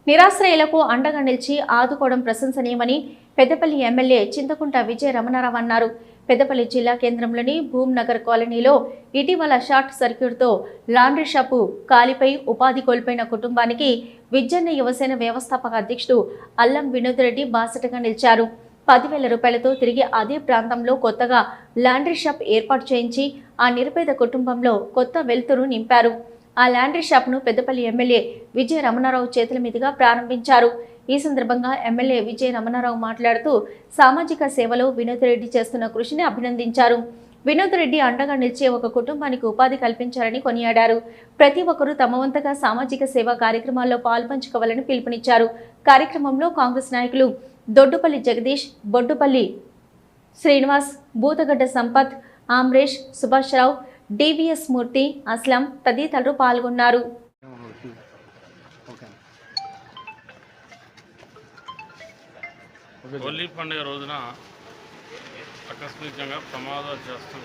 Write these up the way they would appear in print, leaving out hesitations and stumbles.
నిరాశ్రయులకు అండగా నిలిచి ఆదుకోవడం ప్రశంసనీయమని పెద్దపల్లి ఎమ్మెల్యే చింతకుంట విజయ రమణారావు అన్నారు. పెద్దపల్లి జిల్లా కేంద్రంలోని భూమ్ నగర్ కాలనీలో ఇటీవల షార్ట్ సర్క్యూట్తో లాండ్రీ షాపు కాలిపై ఉపాధి కోల్పోయిన కుటుంబానికి విజ్జన్న యువసేన వ్యవస్థాపక అధ్యక్షుడు అల్లం వినోద్ రెడ్డి బాసటగా నిలిచారు. 10,000 రూపాయలతో తిరిగి అదే ప్రాంతంలో కొత్తగా లాండ్రీ షాప్ ఏర్పాటు చేయించి ఆ నిరుపేద కుటుంబంలో కొత్త వెలుతురు నింపారు. ఆ లాండ్రీ షాప్ను పెద్దపల్లి ఎమ్మెల్యే విజయ రమణారావు చేతుల మీదుగా ప్రారంభించారు. ఈ సందర్భంగా ఎమ్మెల్యే విజయ రమణారావు మాట్లాడుతూ సామాజిక సేవలో వినోద్ రెడ్డి చేస్తున్న కృషిని అభినందించారు. వినోద్ రెడ్డి అండగా నిలిచే ఒక కుటుంబానికి ఉపాధి కల్పించారని కొనియాడారు. ప్రతి ఒక్కరూ తమ వంతుగా సామాజిక సేవా కార్యక్రమాల్లో పాల్పంచుకోవాలని పిలుపునిచ్చారు. కార్యక్రమంలో కాంగ్రెస్ నాయకులు దొడ్డుపల్లి జగదీష్, బొడ్డుపల్లి శ్రీనివాస్, బూతగడ్డ సంపత్, ఆమ్రేష్, సుభాష్ రావు, డివిఎస్ మూర్తి, అస్లాం తదితరులు పాల్గొన్నారు. హోలీ పండుగ రోజున ఆకస్మికంగా ప్రమాదాలు చేస్తూ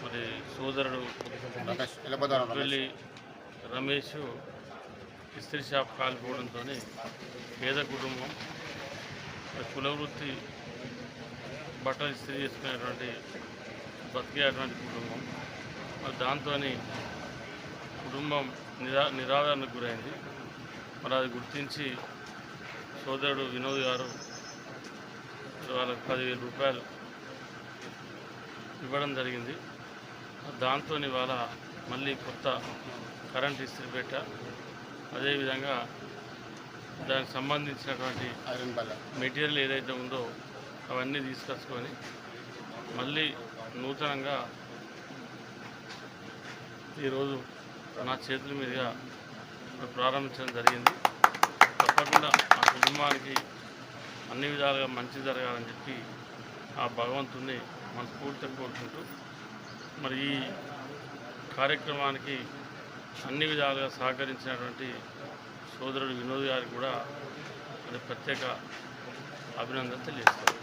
మరి సోదరుడు వెళ్ళి రమేష్ ఇస్త్రీ షాప్ కాలిపోవడంతో పేద కుటుంబం కులవృత్తి బట్టలు ఇస్త్రీ చేసుకునేటువంటి బతికేటువంటి కుటుంబం మరి దాంతో కుటుంబం నిరాదరణకు గురైంది. మరి అది గుర్తించి సోదరుడు వినోద్ గారు వాళ్ళకి 10,000 రూపాయలు ఇవ్వడం జరిగింది. దాంతో ఇవాళ మళ్ళీ కొత్త కరెంట్ ఇస్త్రీ పెట్ట, అదేవిధంగా దానికి సంబంధించినటువంటి మెటీరియల్ ఏదైతే ఉందో అవన్నీ తీసుకొచ్చుకొని మళ్ళీ నూతనంగా ఈరోజు నా చేతుల మీదుగా ప్రారంభించడం జరిగింది. తప్పకుండా ఆ కుటుంబానికి అన్ని విధాలుగా మంచి జరగాలని చెప్పి ఆ భగవంతుణ్ణి మనస్ఫూర్తిగా కోరుకుంటూ మరి ఈ కార్యక్రమానికి అన్ని విధాలుగా సహకరించినటువంటి సోదరుడు వినోద్ గారికి కూడా అది ప్రత్యేక అభినందన తెలియజేస్తారు.